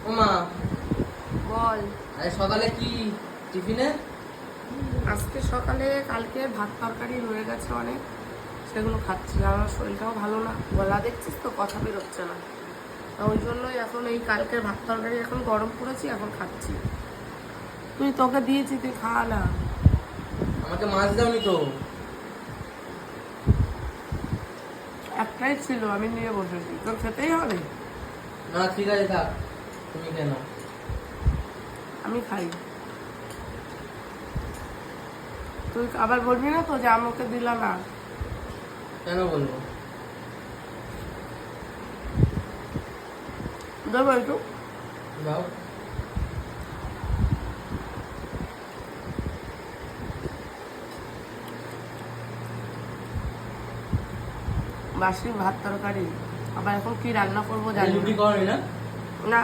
ওমা বল। আরে সকালে কি টিফিনে? আজকে সকালে কালকে ভাত তরকারি রয়ে গেছে অনেক, সেগুলো খাচ্ছি। আমার শরীরটাও ভালো না, গলা দেখছিস তো, কথা বেরোচ্ছে না। ওই জন্যই এখন এই কালকের ভাত তরকারি এখন গরম করেছি, এখন খাচ্ছি। তুই তোকে দিয়েছি, তুই খা না। আমাকে মাছ দাওনি তো? একটাই ছিল, আমি নিয়ে বসেছি, তোর খেতেই হবে। না ঠিক আছে থাক, তুমি কেন? আমি খাই। তুই আবার বলবি না তো যে আমাকে দিলা না। কেন বলবো? দেবো একটু। দাও। বাসি ভাত তরকারি, আবার এখন কি রান্না করবো জানি রুটি করনি না? না।